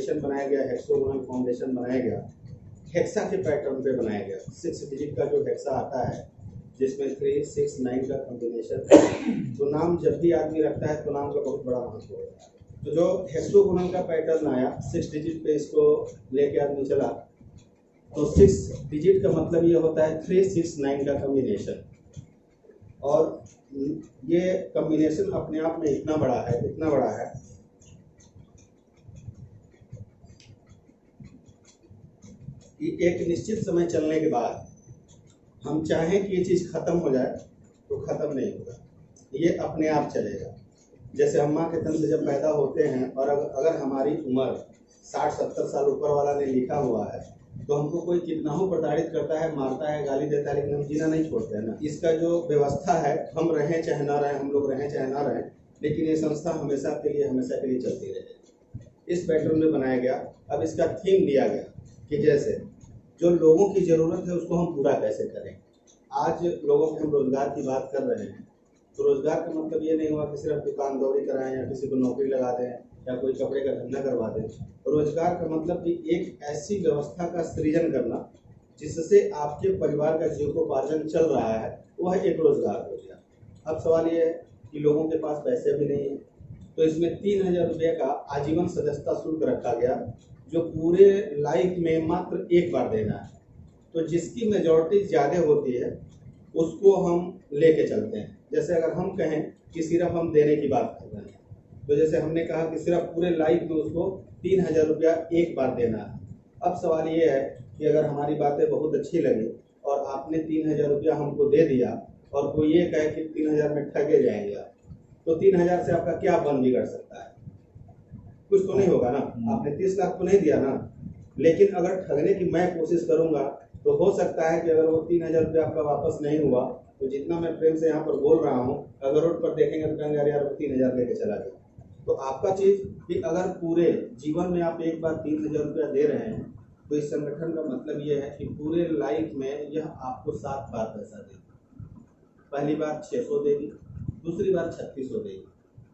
Foundation बनाया गया, hexagonal foundation बनाया गया, हेक्सा के पैटर्न पे बनाया गया। 6 डिजिट का जो हेक्सा आता है जिसमें 3, 6, 9 का कॉम्बिनेशन, तो नाम जब भी आदमी रखता है तो नाम का बहुत बड़ा महत्व होता है। तो जो हेक्सागोनल का पैटर्न आया 6 डिजिट पे इसको लेके आदमी चला, तो 6 डिजिट का मतलब ये होता है 3, 6, 9 का कॉम्बिनेशन। और ये कॉम्बिनेशन अपने आप में इतना बड़ा है कि एक निश्चित समय चलने के बाद हम चाहें कि ये चीज़ खत्म हो जाए तो खत्म नहीं होगा, ये अपने आप चलेगा। जैसे हम माँ के तन से जब पैदा होते हैं और अगर हमारी उम्र 60-70 साल ऊपर वाला ने लिखा हुआ है तो हमको कोई कितना हो प्रताड़ित करता है, मारता है, गाली देता है, लेकिन हम जीना नहीं छोड़ते हैं ना। इसका जो व्यवस्था है, हम रहें चाहे ना रहें, हम लोग रहें चाहे ना रहें, लेकिन ये संस्था हमेशा के लिए चलती रहेगी। इस पैटर्न में बनाया गया। अब इसका थीम दिया गया कि जैसे जो लोगों की ज़रूरत है उसको हम पूरा कैसे करें। आज लोगों के हम रोज़गार की बात कर रहे हैं, तो रोज़गार का मतलब ये नहीं हुआ कि सिर्फ दुकानदौरी कराएं या किसी को नौकरी लगा दें या कोई कपड़े का धंधा करवा दें। रोज़गार का मतलब कि एक ऐसी व्यवस्था का सृजन करना जिससे आपके परिवार का जीविकोपार्जन चल रहा है, वह एक रोज़गार हो गया। अब सवाल ये है कि लोगों के पास पैसे भी नहीं है, तो इसमें 3000 रुपये का आजीवन सदस्यता शुल्क रखा गया, जो पूरे लाइफ में मात्र एक बार देना है। तो जिसकी मेजॉरिटी ज़्यादा होती है उसको हम लेके चलते हैं। जैसे अगर हम कहें कि सिर्फ हम देने की बात कर रहे हैं, तो जैसे हमने कहा कि सिर्फ पूरे लाइफ में उसको 3000 रुपया एक बार देना है। अब सवाल ये है कि अगर हमारी बातें बहुत अच्छी लगी और आपने 3000 रुपया हमको दे दिया और कोई ये कहे कि 3000 में ठगे जाएंगे आप, तो 3000 से आपका क्या बन बिगड़ सकता है? कुछ तो नहीं होगा ना। आपने 30 लाख तो नहीं दिया ना। लेकिन अगर ठगने की मैं कोशिश करूंगा तो हो सकता है कि अगर वो 3000 रुपया आपका वापस नहीं हुआ तो जितना मैं प्रेम से यहाँ पर बोल रहा हूँ, अगर रोड पर देखेंगे तो कहेंगे यार वो 3000 लेके चला गया। तो आपका चीज़ कि अगर पूरे जीवन में आप एक बार 3000 रुपया दे रहे हैं, तो इस संगठन का मतलब ये है कि पूरे लाइफ में यह आपको 7 बार पैसा देगी। पहली बार 600 देगी, दूसरी बार 3600 देगी,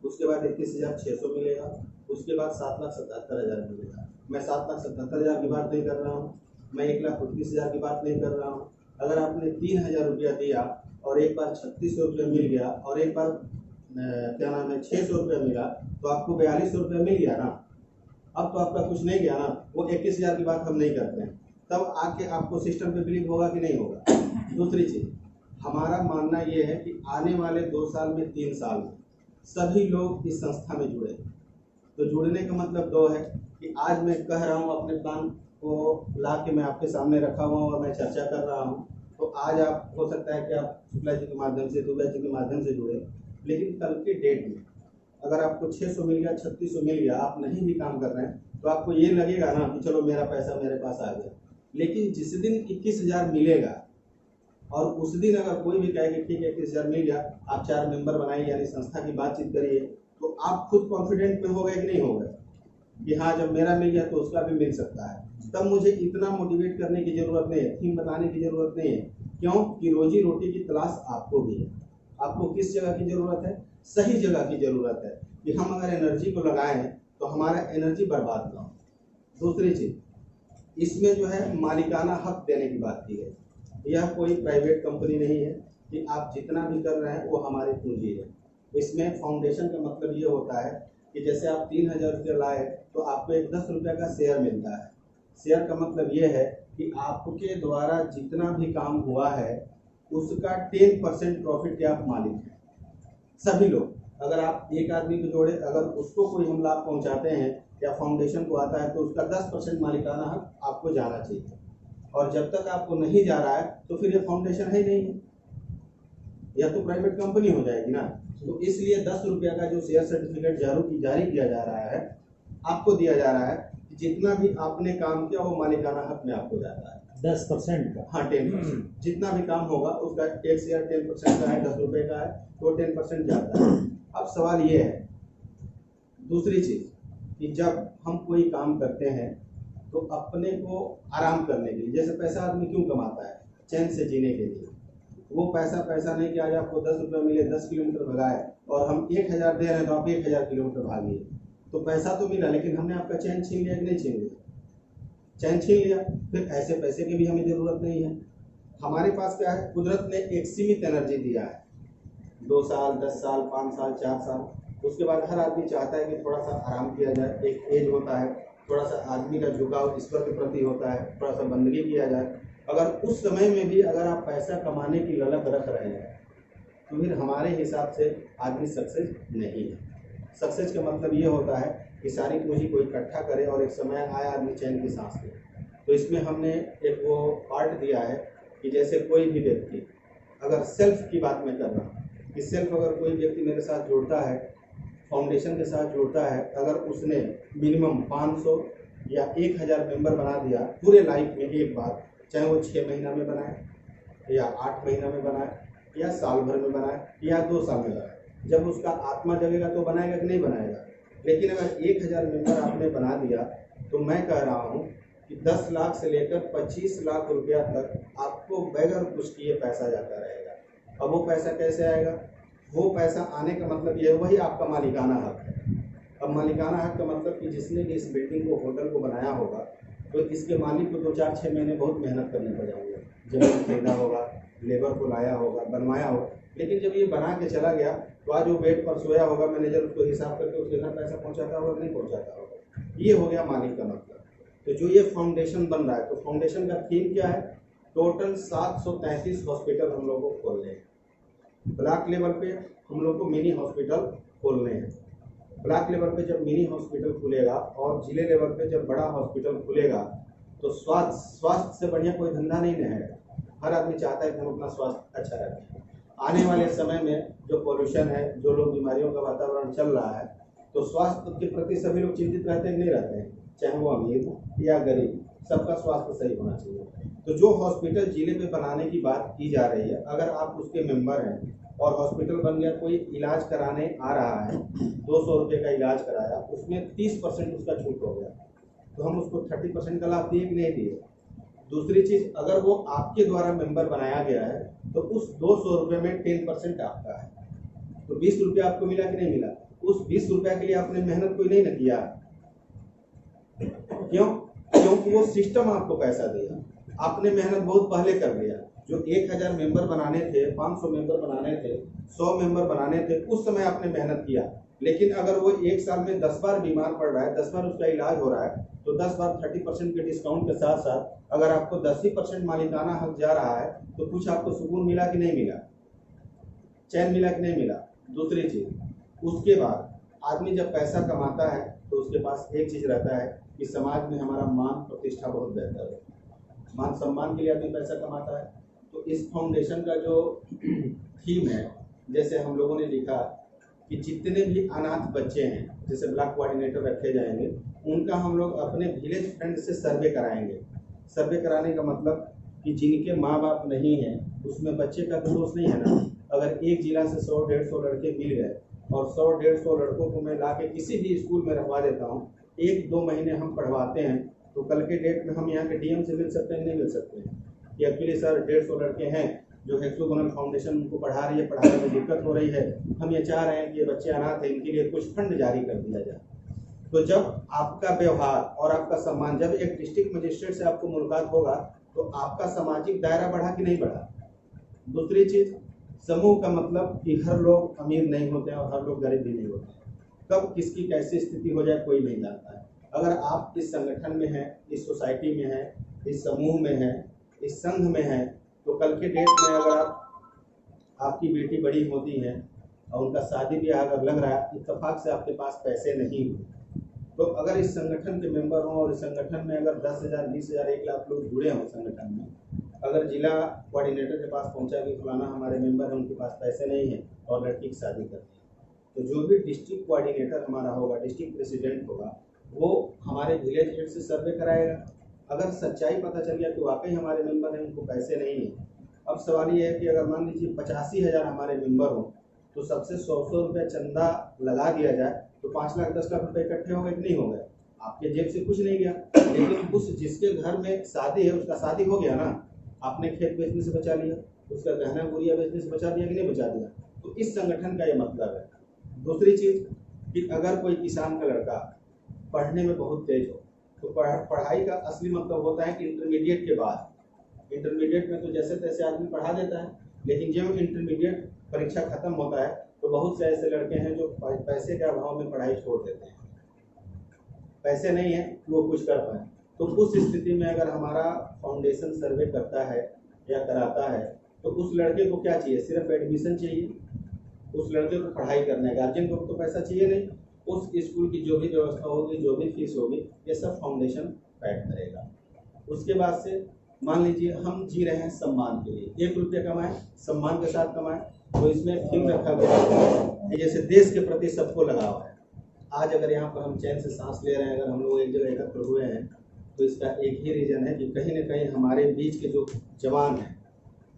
उसके बाद 21,600 मिलेगा, उसके बाद 7,77,000 मिलेगा। मैं 7,77,000 की बात नहीं कर रहा हूँ, मैं 1,29,000 की बात नहीं कर रहा हूँ। अगर आपने 3000 रुपया दिया और एक बार 3600 रुपया मिल गया और एक बार 600 रुपया मिला, तो आपको 4200 रुपया मिल गया ना। अब तो आपका कुछ नहीं गया ना। वो 21,000 की बात हम नहीं करते हैं। तब आके आपको सिस्टम पे बिलीव होगा कि नहीं होगा। दूसरी चीज़, हमारा मानना ये है कि आने वाले 2 साल में 3 साल में सभी लोग इस संस्था में जुड़े। तो जुड़ने का मतलब 2 है कि आज मैं कह रहा हूँ, अपने प्लान को ला के मैं आपके सामने रखा हुआ हूँ और मैं चर्चा कर रहा हूँ, तो आज आप हो सकता है कि आप शुक्ला जी के माध्यम से, दुबे जी के माध्यम से जुड़े, लेकिन कल के डेट में अगर आपको 600 मिल गया, 3600 मिल गया, आप नहीं भी काम कर रहे हैं, तो आपको ये लगेगा ना कि चलो मेरा पैसा मेरे पास आ गया। लेकिन जिस दिन 21,000 मिलेगा और उस दिन अगर कोई भी कहे कि ठीक है 21,000 मिल गया, आप 4 मेंबर बनाइए, यानी संस्था की बातचीत करिए, तो आप खुद कॉन्फिडेंट में हो गए कि नहीं हो गए कि हाँ जब मेरा मिल गया तो उसका भी मिल सकता है। तब मुझे इतना मोटिवेट करने की ज़रूरत नहीं है, थीम बताने की ज़रूरत नहीं है। क्यों कि रोजी रोटी की तलाश आपको भी है। आपको किस जगह की ज़रूरत है? सही जगह की ज़रूरत है कि हम अगर एनर्जी को लगाएं तो हमारा एनर्जी बर्बाद ना हो। दूसरी चीज़, इसमें जो है मालिकाना हक देने की बात की है। यह कोई प्राइवेट कंपनी नहीं है कि आप जितना भी कर रहे हैं वो हमारी पूंजी है। इसमें फाउंडेशन का मतलब ये होता है कि जैसे आप 3000 रुपये लाए तो आपको एक 10 रुपये का शेयर मिलता है। शेयर का मतलब ये है कि आपके द्वारा जितना भी काम हुआ है उसका 10% प्रॉफिट के आप मालिक हैं। सभी लोग, अगर आप एक आदमी को जोड़े, अगर उसको कोई हम लाभ पहुंचाते हैं या फाउंडेशन को आता है तो उसका 10% मालिकाना हक आपको जाना चाहिए। और जब तक आपको नहीं जा रहा है तो फिर ये फाउंडेशन है नहीं है, या तो प्राइवेट कंपनी हो जाएगी ना। तो इसलिए 10 रुपया का जो शेयर सर्टिफिकेट जारी किया जा रहा है, आपको दिया जा रहा है, जितना भी आपने काम किया वो मालिकाना हक में आपको जाता है 10% का। हाँ 10%। जितना भी काम होगा उसका एक शेयर 10% का है, 10 रुपये का है, तो 10% जाता है। अब सवाल ये है, दूसरी चीज़, कि जब हम कोई काम करते हैं तो अपने को आराम करने के लिए, जैसे पैसा आदमी क्यों कमाता है? चैन से जीने के लिए। वो पैसा नहीं कि आज आपको 10 रुपये मिले, 10 किलोमीटर भगाए, और हम 1000 दे रहे हैं तो आप 1000 किलोमीटर भागिए। तो पैसा तो मिला, लेकिन हमने आपका चैन छीन लिया कि नहीं छीन लिया? चैन छीन लिया। फिर ऐसे पैसे की भी हमें ज़रूरत नहीं है। हमारे पास क्या है, कुदरत ने एक सीमित एनर्जी दिया है, 2 साल, 10 साल, 5 साल, 4 साल। उसके बाद हर आदमी चाहता है कि थोड़ा सा आराम किया जाए, एक एज होता है, थोड़ा सा आदमी का झुकाव ईश्वर के प्रति होता है, थोड़ा सा बंदगी किया जाए। अगर उस समय में भी अगर आप पैसा कमाने की ललक रख रहे हैं तो फिर हमारे हिसाब से आदमी सक्सेस नहीं है। सक्सेस का मतलब ये होता है कि सारी पूंजी को इकट्ठा करे और एक समय आए आदमी चैन की सांस ले। तो इसमें हमने एक वो पार्ट दिया है कि जैसे कोई भी व्यक्ति, अगर सेल्फ की बात मैं कर रहा हूँ कि सेल्फ अगर कोई व्यक्ति मेरे साथ जुड़ता है, फाउंडेशन के साथ जुड़ता है, अगर उसने मिनिमम 500 या 1000 मेंबर बना दिया पूरे लाइफ में एक बार, चाहे वो 6 महीना में बनाए या 8 महीना में बनाए या साल भर में बनाए या 2 साल में बनाए, जब उसका आत्मा जगेगा तो बनाएगा कि नहीं बनाएगा। लेकिन अगर 1000 मेंबर आपने बना दिया तो मैं कह रहा हूँ कि 10 लाख से लेकर 25 लाख रुपया तक आपको बगैर कुछ किए पैसा जाता रहेगा। अब वो पैसा कैसे आएगा? वो पैसा आने का मतलब ये वही आपका मालिकाना हक है। अब मालिकाना हक का मतलब कि जिसने भी इस बिल्डिंग को, होटल को बनाया होगा, तो इसके मालिक को 2-4-6 महीने बहुत मेहनत करने पड़ जाएंगे। जमीन खरीदा होगा, लेबर को लाया होगा, बनवाया होगा। लेकिन जब ये बना के चला गया तो आज वो बेड पर सोया होगा, मैनेजर उसको हिसाब करके उसके घर पैसा पहुंचाता होगा कि नहीं पहुंचाता होगा। ये हो गया मालिक का मतलब। तो जो ये फाउंडेशन बन रहा है, तो फाउंडेशन का थीम क्या है? टोटल 733 हॉस्पिटल हम लोग को खोलने हैं। ब्लॉक लेवल पे हम लोग को मिनी हॉस्पिटल खोलने हैं। ब्लॉक लेवल पे जब मिनी हॉस्पिटल खुलेगा और जिले लेवल पे जब बड़ा हॉस्पिटल खुलेगा तो स्वास्थ्य से बढ़िया कोई धंधा नहीं है। हर आदमी चाहता है कि हम अपना स्वास्थ्य अच्छा रखें। आने वाले समय में जो पॉल्यूशन है, जो लोग बीमारियों का वातावरण चल रहा है, तो स्वास्थ्य के प्रति सभी लोग चिंतित रहते हैं, नहीं रहते हैं, चाहे वो अमीर हो या गरीब, सबका स्वास्थ्य सही होना चाहिए। तो जो हॉस्पिटल जिले पे बनाने की बात की जा रही है, अगर आप उसके मेंबर हैं और हॉस्पिटल बन गया, कोई इलाज कराने आ रहा है, 200 रुपये का इलाज कराया, उसमें 30% उसका छूट हो गया, तो हम उसको 30% का लाभ दिए कि नहीं दिए? दूसरी चीज़, अगर वो आपके द्वारा मेंबर बनाया गया है तो उस 200 रुपये में 10% आपका है, तो 20 रुपया आपको मिला कि नहीं मिला? उस 20 रुपया के लिए आपने मेहनत कोई नहीं न किया। क्यों? क्योंकि वो सिस्टम आपको पैसा दिया, आपने मेहनत बहुत पहले कर लिया। जो 1000 मेंबर बनाने थे, 500 मेंबर बनाने थे, 100 मेंबर बनाने थे, उस समय आपने मेहनत किया। लेकिन अगर वो 1 साल में 10 बार बीमार पड़ रहा है, 10 बार उसका इलाज हो रहा है, तो 10 बार 30% के डिस्काउंट के साथ साथ अगर आपको 10% मालिकाना हक जा रहा है तो कुछ आपको सुकून मिला कि नहीं मिला? चैन मिला कि नहीं मिला? दूसरी चीज़, उसके बाद आदमी जब पैसा कमाता है तो उसके पास एक चीज़ रहता है कि समाज में हमारा मान प्रतिष्ठा बहुत बेहतर है। मान सम्मान के लिए आदमी पैसा कमाता है। तो इस फाउंडेशन का जो थीम है, जैसे हम लोगों ने लिखा कि जितने भी अनाथ बच्चे हैं, जैसे ब्लॉक कोऑर्डिनेटर रखे जाएंगे, उनका हम लोग अपने विलेज फ्रेंड से सर्वे कराएंगे। सर्वे कराने का मतलब कि जिनके माँ बाप नहीं हैं, उसमें बच्चे का तो दोष नहीं है ना। अगर एक जिला से 100-150 लड़के मिल गए और 100-150 लड़कों को मैं ला के किसी भी स्कूल में रखवा देता हूँ, 1-2 महीने हम पढ़वाते हैं, तो कल के डेट में हम यहाँ के डीएम से मिल सकते हैं, नहीं मिल सकते हैं कि एक्चुअली सर 150 लड़के हैं जो हेक्सोगोनल फाउंडेशन उनको पढ़ा रही है, पढ़ाने में दिक्कत हो रही है, हम ये चाह रहे हैं कि ये बच्चे अनाथ हैं, इनके लिए कुछ फंड जारी कर दिया जाए। तो जब आपका व्यवहार और आपका सम्मान, जब एक डिस्ट्रिक्ट मजिस्ट्रेट से आपको मुलाकात होगा तो आपका सामाजिक दायरा बढ़ा कि नहीं बढ़ा? दूसरी चीज़, समूह का मतलब कि हर लोग अमीर नहीं होते हैं और हर लोग गरीब भी नहीं होते हैं। कब किसकी कैसी स्थिति हो जाए कोई नहीं जानता है। अगर आप इस संगठन में हैं, इस सोसाइटी में हैं, इस समूह में हैं, इस संघ में हैं, तो कल के डेट में अगर आपकी बेटी बड़ी होती है और उनका शादी ब्याह अगर लग रहा है, इत्तेफाक से आपके पास पैसे नहीं हुए, तो अगर इस संगठन के मेंबर हों और इस संगठन में अगर 10,000, 20,000, 1 लाख लोग जुड़े हों संगठन में, अगर जिला कोऑर्डिनेटर के पास पहुंचा कि फलाना हमारे मेंबर हैं, उनके पास पैसे नहीं हैं और लड़की की शादी करनी है, तो जो भी डिस्ट्रिक्ट कोऑर्डिनेटर हमारा होगा, डिस्ट्रिक्ट प्रेसिडेंट होगा, वो हमारे विलेज हेड से सर्वे कराएगा। अगर सच्चाई पता चल गया कि वाकई हमारे मेंबर हैं, उनको पैसे नहीं हैं, अब सवाल ये है कि अगर मान लीजिए 85,000 हमारे मेंबर हों तो सबसे 100 रुपये चंदा लगा दिया जाए तो 5 लाख 10 लाख रुपये इकट्ठे हो गए कि नहीं हो गए? आपके जेब से कुछ नहीं गया, लेकिन उस जिसके घर में शादी है उसका शादी हो गया ना, आपने खेत बेचने से बचा लिया, उसका गहना गुड़िया बेचने से बचा दिया कि नहीं बचा दिया? तो इस संगठन का ये मतलब है। दूसरी चीज़, कि अगर कोई किसान का लड़का पढ़ने में बहुत तेज हो तो पढ़ाई का असली मतलब होता है कि इंटरमीडिएट के बाद। इंटरमीडिएट में तो जैसे तैसे आदमी पढ़ा देता है, लेकिन जब इंटरमीडिएट परीक्षा खत्म होता है तो बहुत से ऐसे लड़के हैं जो पैसे के अभाव में पढ़ाई छोड़ देते हैं। पैसे नहीं है कि वो कुछ कर पाए। तो उस स्थिति में अगर हमारा फाउंडेशन सर्वे करता है या कराता है तो उस लड़के को क्या चाहिए? सिर्फ एडमिशन चाहिए, उस लड़के को पढ़ाई करना है। गार्जियन को तो पैसा चाहिए नहीं। उस स्कूल की जो भी व्यवस्था होगी, जो भी फीस होगी, ये सब फाउंडेशन पैड करेगा। उसके बाद से मान लीजिए हम जी रहे हैं सम्मान के लिए, 1 रुपया कमाएं, सम्मान के साथ कमाएं, तो इसमें थीम रखा गया है जैसे देश के प्रति सबको लगाव है। आज अगर यहाँ पर हम चैन से सांस ले रहे हैं, अगर हम लोग एक जगह एकत्र हुए हैं, तो इसका एक ही रीज़न है कि कहीं ना कहीं हमारे बीच के जो जवान हैं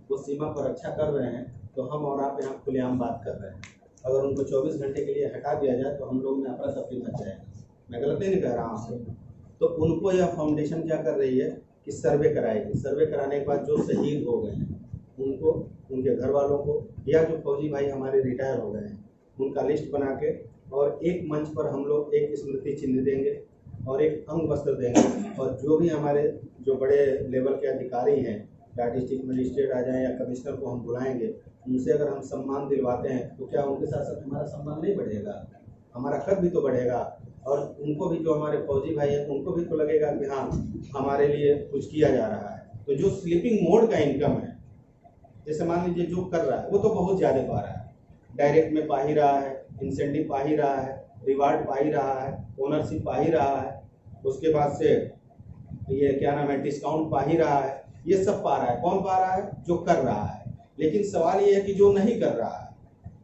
वो सीमा पर रक्षा कर रहे हैं, तो हम और आप यहाँ खुलेआम बात कर रहे हैं। अगर उनको 24 घंटे के लिए हटा दिया जाए तो हम लोग में अफरा तफरी मच जाएगा। मैं गलत नहीं कह रहा हूँ आपसे। तो उनको यह फाउंडेशन क्या कर रही है कि सर्वे कराएगी। सर्वे कराने के बाद जो शहीद हो गए हैं उनको, उनके घर वालों को, या जो फौजी भाई हमारे रिटायर हो गए हैं उनका लिस्ट बना के और एक मंच पर हम लोग एक स्मृति चिन्ह देंगे और एक अंग वस्त्र देंगे। और जो भी हमारे जो बड़े लेवल के अधिकारी हैं, या डिस्ट्रिक्ट मजिस्ट्रेट आ जाएं या कमिश्नर को हम बुलाएंगे, उनसे अगर हम सम्मान दिलवाते हैं तो क्या उनके साथ साथ हमारा सम्मान नहीं बढ़ेगा? हमारा कद भी तो बढ़ेगा। और उनको भी, जो हमारे फौजी भाई हैं, उनको भी तो लगेगा कि हाँ हमारे लिए कुछ किया जा रहा है। तो जो स्लीपिंग मोड का इनकम है, जैसे मान लीजिए जो कर रहा है वो तो बहुत ज़्यादा पा रहा है, डायरेक्ट में पा ही रहा है, इंसेंटिव पा ही रहा है, रिवार्ड पा ही रहा है, ओनरशिप पा ही रहा है, उसके बाद से ये क्या नाम है, डिस्काउंट पा ही रहा है। ये सब पा रहा है। कौन पा रहा है? जो कर रहा है। लेकिन सवाल ये है कि जो नहीं कर रहा है,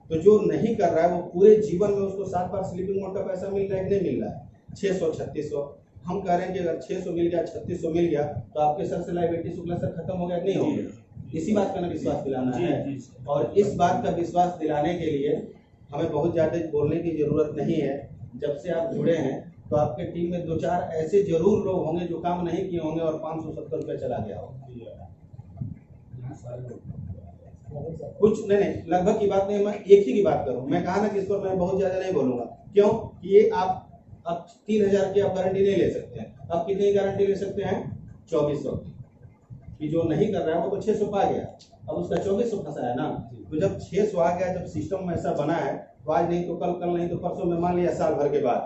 तो जो नहीं कर रहा है वो पूरे जीवन में उसको 7 बार स्लीपिंग मोड का पैसा मिल रहा है कि नहीं मिल रहा है? 600, 3600। हम कह रहे हैं कि अगर 600 मिल गया, 3600 मिल गया, तो आपके सर से लाइबिलिटी शुक्ला सर खत्म हो गया कि नहीं हो गया? इसी बात का ना विश्वास दिलाना है। और इस बात का विश्वास दिलाने के लिए हमें बहुत ज़्यादा बोलने की ज़रूरत नहीं है। जब से आप जुड़े हैं तो आपके टीम में 2-4 ऐसे जरूर लोग होंगे जो काम नहीं किए होंगे और 570 रुपये चला गया हो। कुछ नहीं, लगभग की बात नहीं, मैं एक ही की बात करूं। मैं कहा ना कि इस पर मैं बहुत ज्यादा नहीं बोलूंगा। क्यों? कि ये आप 3000 की आप गारंटी नहीं ले सकते हैं। आप कितनी गारंटी ले सकते हैं? 2400 की। जो नहीं कर रहा है वो तो 600 पा गया, अब उसका 2400 फंसा है ना। तो जब 600 आ गया, जब सिस्टम ऐसा बना है, तो आज नहीं तो कल नहीं तो परसों में, मान लिया साल भर के बाद,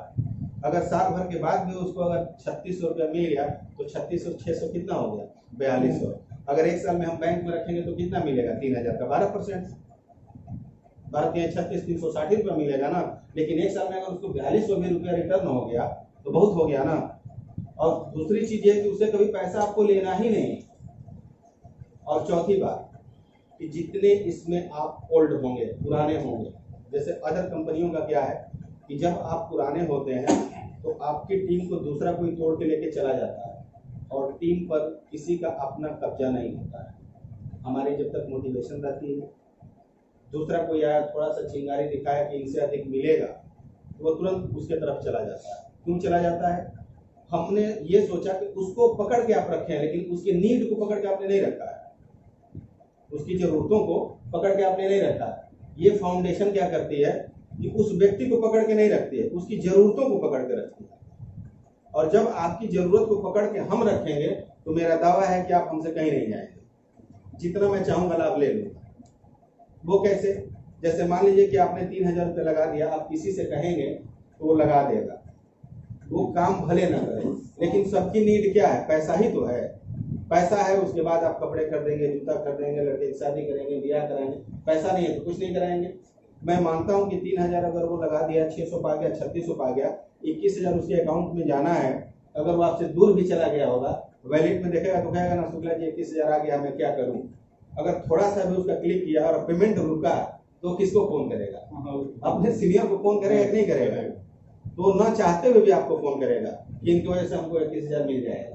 अगर साल भर के बाद भी उसको अगर 3600 रुपया मिल गया तो 3600 600 कितना हो गया? 4200। अगर एक साल में हम बैंक में रखेंगे तो कितना मिलेगा? 3000 का 12%। 36 360 रुपया मिलेगा ना। लेकिन एक साल में अगर उसको 4200 भी रुपया रिटर्न हो गया तो बहुत हो गया ना। और दूसरी चीज है कि उसे कभी पैसा आपको लेना ही नहीं। और चौथी बात कि जितने इसमें आप ओल्ड होंगे, पुराने होंगे, जैसे अदर कंपनियों का क्या है कि जब आप पुराने होते हैं तो आपकी टीम को दूसरा कोई तोड़ के लेके चला जाता है और टीम पर किसी का अपना कब्जा नहीं होता है। हमारी जब तक मोटिवेशन रहती है, दूसरा कोई आया थोड़ा सा चिंगारी दिखाया कि इनसे अधिक मिलेगा, तो वो तुरंत उसके तरफ चला जाता है। क्यों चला जाता है? हमने ये सोचा कि उसको पकड़ के आप रखे हैं, लेकिन उसकी नीड को पकड़ के आपने नहीं रखा है, उसकी जरूरतों को पकड़ के आपने नहीं रखा है। ये फाउंडेशन क्या करती है कि उस व्यक्ति को पकड़ के नहीं रखती है, उसकी जरूरतों को पकड़ के रखती है। और जब आपकी जरूरत को पकड़ के हम रखेंगे तो मेरा दावा है कि आप हमसे कहीं नहीं जाएंगे। जितना मैं चाहूंगा लाभ ले लूंगा। वो कैसे? जैसे मान लीजिए कि आपने 3000 रुपये लगा दिया, आप किसी से कहेंगे तो वो लगा देगा। वो काम भले ना करे, लेकिन सबकी नीड क्या है? पैसा ही तो है। पैसा है, उसके बाद आप कपड़े कर देंगे, जूता कर देंगे, लड़के की शादी करेंगे, ब्याह कराएंगे। पैसा नहीं है तो कुछ नहीं कराएंगे। मैं मानता हूं कि 3000 अगर वो लगा दिया, 600 पा गया, 3600 पा गया, 21000 उसके अकाउंट में जाना है। अगर वो आपसे दूर भी चला गया होगा, वैलेट में देखेगा तो कहेगा ना, शुक्ला जी 21000 आ गया, मैं क्या करूं? अगर थोड़ा सा भी उसका क्लिक किया और पेमेंट रुका तो किसको फोन करेगा? अपने सीनियर को फोन करेगा कि नहीं करेगा? तो ना चाहते हुए भी आपको फोन करेगा कि इनकी वजह से हमको 21000 मिल जाएगा।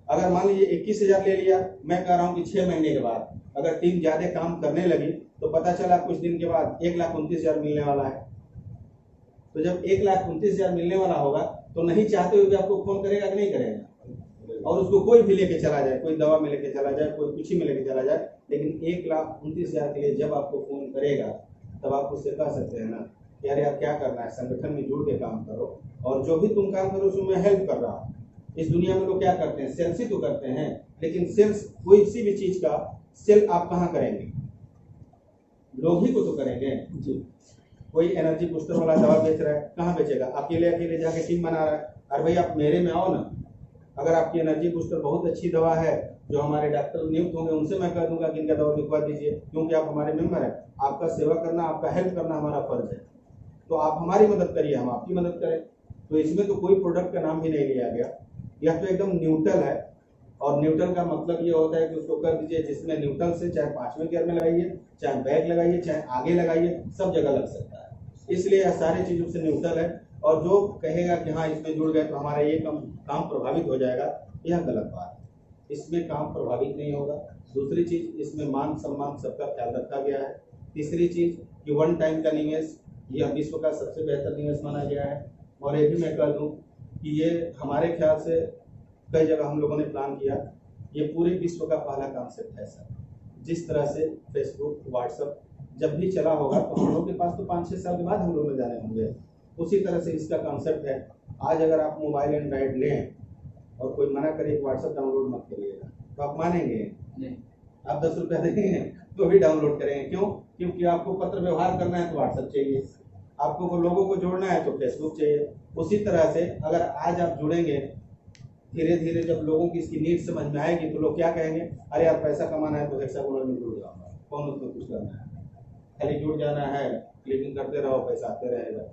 अगर मान लीजिए 21000 ले लिया, मैं कह रहा हूँ कि 6 महीने के बाद अगर टीम ज्यादा काम करने लगी तो पता चला कुछ दिन के बाद 1,29,000 मिलने वाला है। तो जब 1,29,000 मिलने वाला होगा तो नहीं चाहते हुए भी आपको फोन करेगा कि नहीं करेगा? और उसको कोई भी लेके चला जाए, कोई दवा में लेके चला जाए, कोई कुछ ही में लेके चला जाए, लेकिन 1,29,000 के लिए जब आपको फोन करेगा तब आप उससे कह सकते हैं ना यार यार क्या करना है, संगठन में जुड़ के काम करो, और जो भी तुम काम करो उसमें मैं हेल्प कर रहा हूँ। इस दुनिया में लोग क्या करते हैं, सेल्स ही तो करते हैं, लेकिन सेल्स कोई सी भी चीज का सेल आप कहाँ करेंगे, लोग ही को तो करेंगे जी। कोई एनर्जी बूस्टर वाला दवा बेच रहा है, कहाँ बेचेगा, अकेले अकेले जाके टीम बना रहा है, अरे भाई आप मेरे में आओ ना। अगर आपकी एनर्जी बूस्टर बहुत अच्छी दवा है, जो हमारे डॉक्टर नियुक्त होंगे उनसे मैं कह दूंगा कि इनका दवा लिखवा दीजिए, क्योंकि आप हमारे मेंबर हैं, आपका सेवा करना, आपका हेल्प करना हमारा फर्ज है, तो आप हमारी मदद करिए, हम आपकी मदद करें। तो इसमें तो कोई प्रोडक्ट का नाम भी नहीं लिया गया, यह तो एकदम न्यूट्रल है। और न्यूट्रल का मतलब ये होता है कि उसको कर दीजिए जिसमें न्यूट्रल से, चाहे 5वें गियर में लगाइए, चाहे बैक लगाइए, चाहे आगे लगाइए, सब जगह लग सकता है, इसलिए यह सारी चीजों से न्यूट्रल है। और जो कहेगा कि हाँ इसमें जुड़ गए तो हमारा ये काम प्रभावित हो जाएगा, यह गलत बात है। इसमें काम प्रभावित नहीं होगा। दूसरी चीज, इसमें मान सम्मान सबका ख्याल रखा गया है। तीसरी चीज कि 1 टाइम का निवेश, यह विश्व का सबसे बेहतर निवेश माना गया है। और ये भी मैं कह दूं कि ये हमारे ख्याल से कई जगह हम लोगों ने प्लान किया, ये पूरे विश्व का पहला कॉन्सेप्ट है सर। जिस तरह से फेसबुक, व्हाट्सएप जब भी चला होगा तो हम लोग के पास तो 5-6 साल के बाद हम लोग में जाने होंगे, उसी तरह से इसका कॉन्सेप्ट है। आज अगर आप मोबाइल एंड्रॉइड लें और कोई मना करे कि व्हाट्सएप डाउनलोड मत करिएगा, तो आप मानेंगे नहीं? आप 10 रुपया देंगे तो भी डाउनलोड करेंगे, क्यों? क्योंकि आपको पत्र व्यवहार करना है तो व्हाट्सएप चाहिए, आपको लोगों को जोड़ना है तो फेसबुक चाहिए। उसी तरह से अगर आज आप जुड़ेंगे, धीरे धीरे जब लोगों की इसकी नीड समझ में आएगी तो लोग क्या कहेंगे, अरे यार पैसा कमाना है तो हेक्सागोनल में जुड़ जाऊंगा, कौन उसमें कुछ करना है, खाली जुड़ जाना है, क्लिकिंग करते रहो, पैसा आते रहेगा।